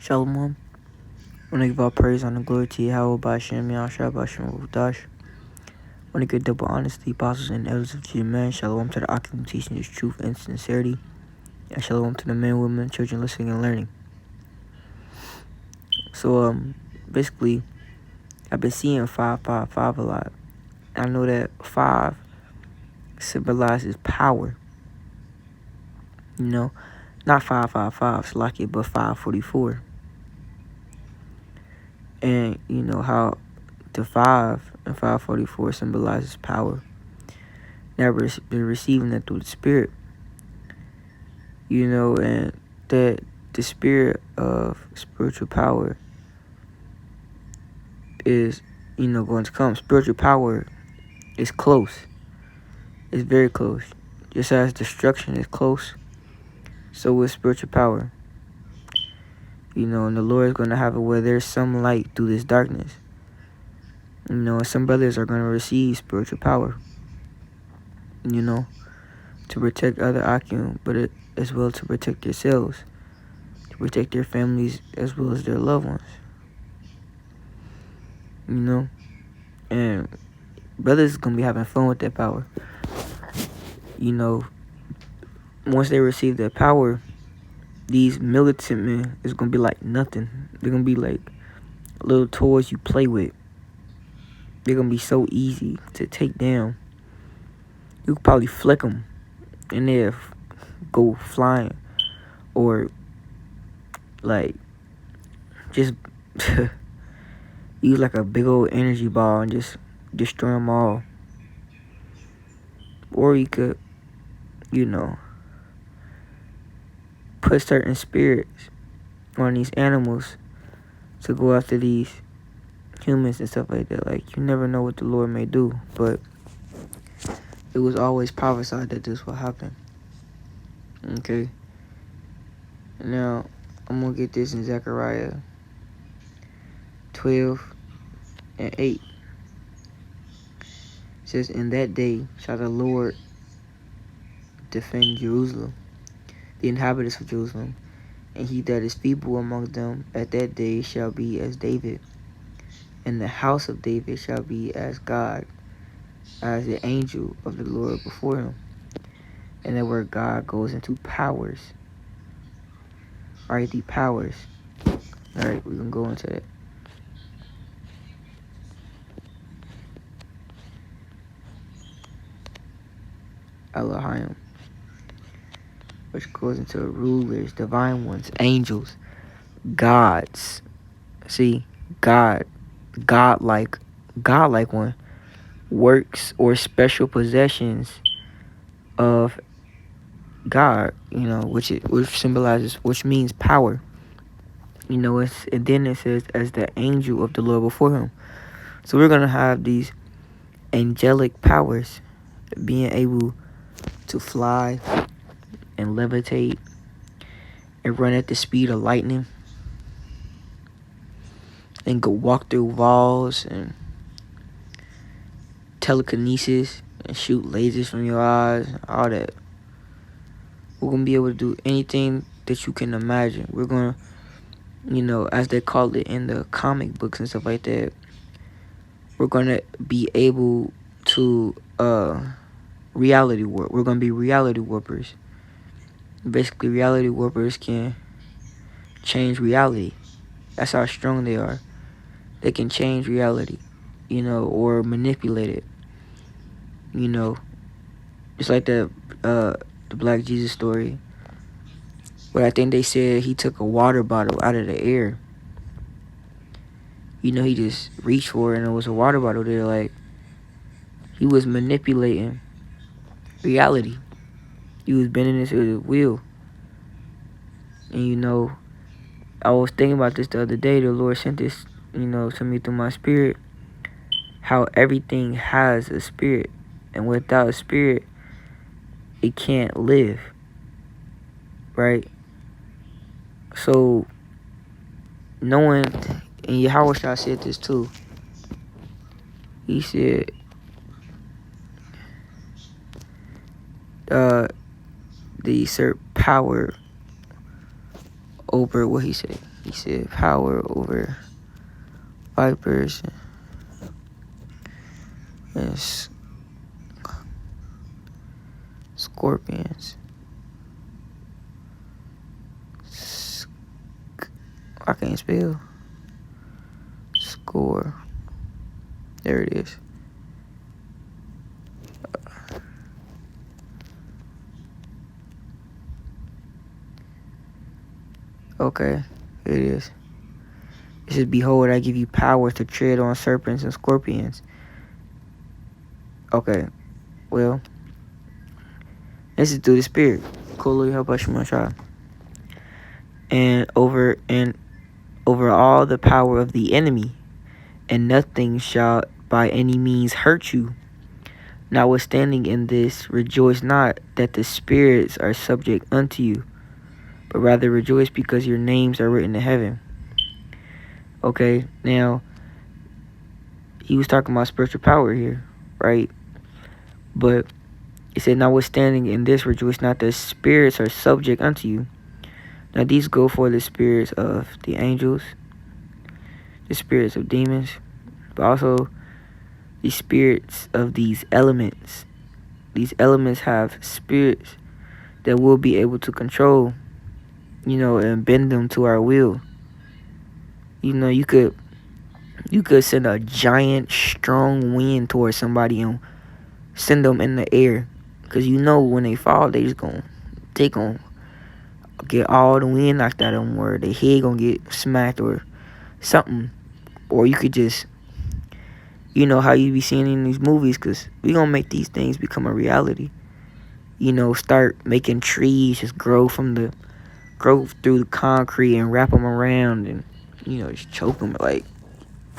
Shalom. I want to give all praise and glory to Yahweh Bashem, Yahshua Bashem, Dash. I want to give double honesty, apostles and elders of Jesus, man. Shalom to the Akim teaching his truth and sincerity. And shalom to the men, women, children listening and learning. So, basically, I've been seeing 555 a lot. I know that 5 symbolizes power. You know, not 555, Slacky, but 544. And you know how the 5 and 544 symbolizes power. Never been receiving that through the spirit. You know, and that the spirit of spiritual power is, you know, going to come. Spiritual power is close. It's very close. Just as destruction is close, so is spiritual power. You know, and the Lord is going to have it where there's some light through this darkness. You know, and some brothers are going to receive spiritual power. You know, to protect other Akim, but as well to protect themselves, to protect their families as well as their loved ones. You know, and brothers is gonna be having fun with that power. You know, once they receive that power, these militant men is gonna be like nothing. They're gonna be like little toys you play with. They're gonna be so easy to take down. You could probably flick them and they'll go flying, or like just use like a big old energy ball and just destroy them all. Or you could, you know, put certain spirits on these animals to go after these humans and stuff like that. Like, you never know what the Lord may do, but it was always prophesied that this will happen. Okay. Now, I'm going to get this in Zechariah 12 and 8. It says, "In that day shall the Lord defend Jerusalem, the inhabitants of Jerusalem, and he that is feeble among them at that day shall be as David, and the house of David shall be as God, as the angel of the Lord before him." And that word God goes into powers. Alright, the powers. Alright, we're going to go into that. Elohim, which goes into rulers, divine ones, angels, gods. See, God, godlike one. Works or special possessions of God, you know, which symbolizes, which means power. You know, and then it says, as the angel of the Lord before him. So we're going to have these angelic powers, being able to fly and levitate and run at the speed of lightning and go walk through walls and telekinesis and shoot lasers from your eyes, all that. We're going to be able to do anything that you can imagine. We're going to, you know, as they call it in the comic books and stuff like that, we're going to be able to reality warp. We're going to be reality warpers. Basically, reality warpers can change reality. That's how strong they are. They can change reality, you know, or manipulate it. You know, it's like the Black Jesus story, where I think they said he took a water bottle out of the air. You know, he just reached for it and it was a water bottle there. Like, he was manipulating reality. He was bending this with a wheel. And, you know, I was thinking about this the other day. The Lord sent this, you know, to me through my spirit. How everything has a spirit. And without a spirit, it can't live. Right? So, knowing, and Yahweh Shah said this too. He said, they usurp power over what he said. He said power over vipers and scorpions. I can't spell. Score. There it is. Okay, here it is. It says, behold, I give you power to tread on serpents and scorpions. Okay, well, this is through the Spirit. And over all the power of the enemy, and nothing shall by any means hurt you. Notwithstanding in this, rejoice not that the spirits are subject unto you, but rather rejoice because your names are written in heaven. Okay, now, he was talking about spiritual power here, right? But it said, notwithstanding in this, rejoice not that spirits are subject unto you. Now, these go for the spirits of the angels, the spirits of demons, but also the spirits of these elements. These elements have spirits that we'll be able to control, and bend them to our will. You could send a giant, strong wind towards somebody and send them in the air. Because when they fall, they gonna get all the wind knocked out of them, or their head gonna get smacked or something. Or you could just, how you be seeing in these movies, because we gonna make these things become a reality. Start making trees just grow through the concrete and wrap them around and, just choke them. Like,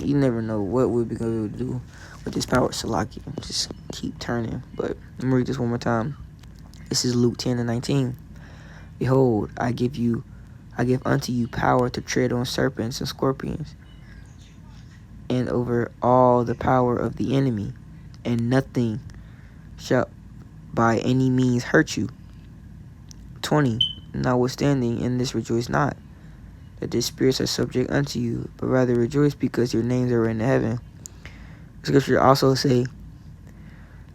you never know what we'll be able to do with this power. Salaki, just keep turning. But let me read this one more time. This is Luke 10:19. Behold, I give unto you power to tread on serpents and scorpions, and over all the power of the enemy, and nothing shall by any means hurt you. 20. Notwithstanding in this, rejoice not that the spirits are subject unto you, but rather rejoice because your names are in heaven. Scripture also say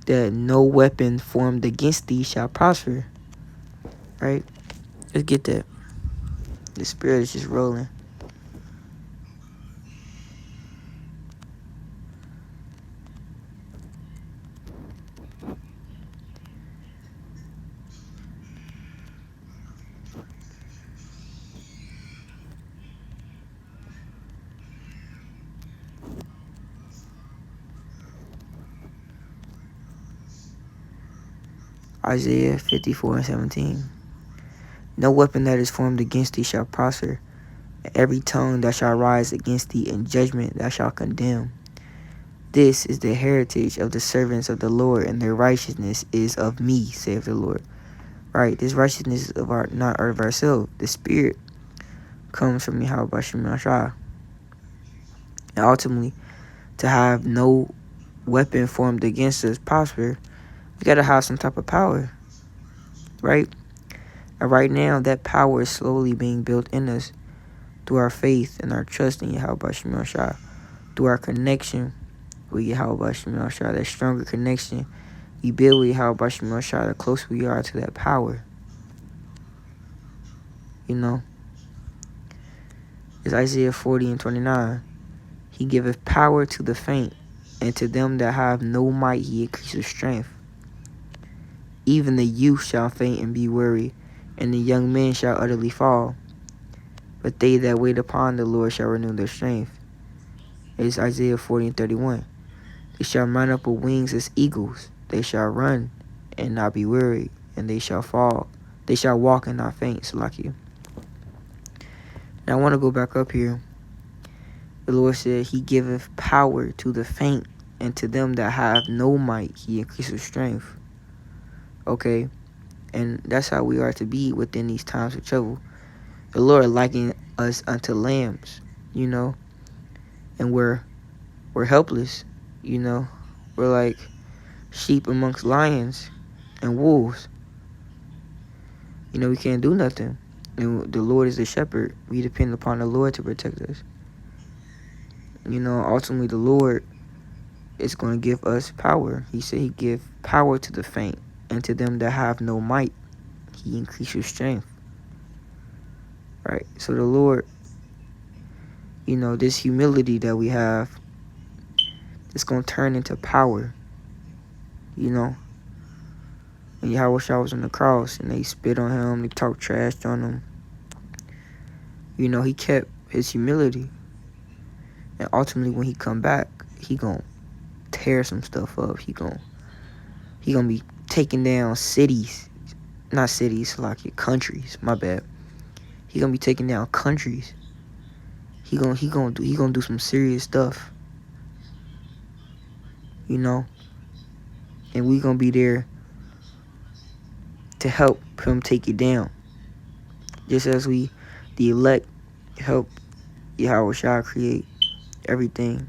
that no weapon formed against thee shall prosper. Right? Let's get that. The Spirit is just rolling. Isaiah 54:17. No weapon that is formed against thee shall prosper, and every tongue that shall rise against thee in judgment thou shalt condemn. This is the heritage of the servants of the Lord, and their righteousness is of me, saith the Lord. Right, this righteousness is not of ourselves. The Spirit comes from Yahweh Bashim Yashah. And ultimately, to have no weapon formed against us prosper, we got to have some type of power, right? And right now, that power is slowly being built in us through our faith and our trust in Yahweh Bashim Yashah, through our connection with Yahweh Bashim Yashah, that stronger connection we build with Yahweh Bashim Yashah, the closer we are to that power. It's Isaiah 40:29. He giveth power to the faint, and to them that have no might he increaseth strength. Even the youth shall faint and be weary, and the young men shall utterly fall. But they that wait upon the Lord shall renew their strength. It's Isaiah 40:31. They shall mount up with wings as eagles. They shall run and not be weary, and they shall fall. They shall walk and not faint. Salakia. Now I want to go back up here. The Lord said, he giveth power to the faint, and to them that have no might he increaseth strength. Okay, and that's how we are to be within these times of trouble. The Lord likened us unto lambs, and we're helpless, We're like sheep amongst lions and wolves. We can't do nothing. And the Lord is the shepherd. We depend upon the Lord to protect us. Ultimately, the Lord is going to give us power. He said he give power to the faint, and to them that have no might, he increases strength. Right? So the Lord, this humility that we have, it's going to turn into power. When Yahweh Shah was on the cross and they spit on him, they talked trash on him, he kept his humility. And ultimately, when he come back, he gonna tear some stuff up. He gonna be taking down cities, not cities, like your countries. My bad. He gonna be taking down countries. He gonna do some serious stuff. And we gonna be there to help him take it down. Just as the elect, help Yahweh Shah create everything.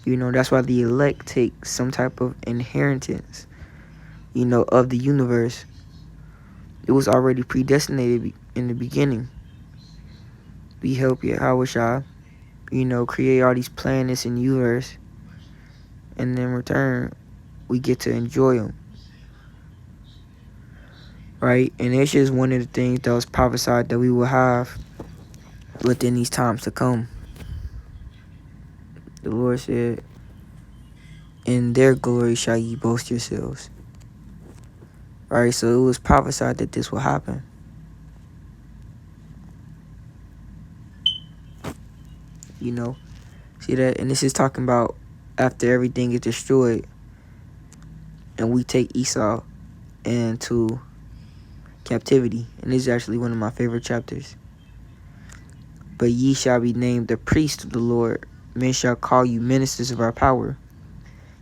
That's why the elect take some type of inheritance, of the universe. It was already predestinated in the beginning. We help Yahweh Shah, create all these planets in the universe. And in return, we get to enjoy them. Right? And it's just one of the things that was prophesied that we will have within these times to come. The Lord said, in their glory shall ye boast yourselves. Right? So it was prophesied that this will happen. See that? And this is talking about after everything is destroyed and we take Esau into captivity. And this is actually one of my favorite chapters. But ye shall be named the priests of the Lord. Men shall call you ministers of our power.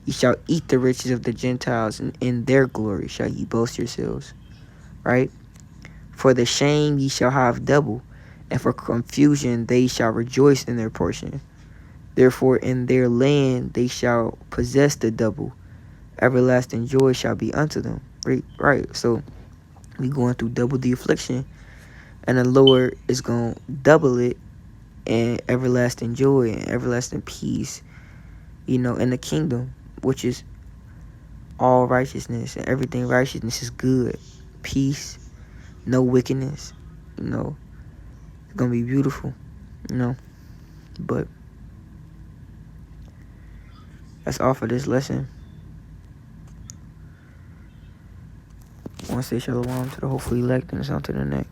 Ye shall eat the riches of the Gentiles, and in their glory shall ye boast yourselves. Right? For the shame ye shall have double, and for confusion they shall rejoice in their portion. Therefore in their land they shall possess the double. Everlasting joy shall be unto them. Right. So we going through double the affliction, and the Lord is going to double it, and everlasting joy and everlasting peace, in the kingdom, which is all righteousness, and everything righteousness is good. Peace, no wickedness, it's going to be beautiful, But that's all for this lesson. I want to say shalom to the hopefully elect, and it's on to the next.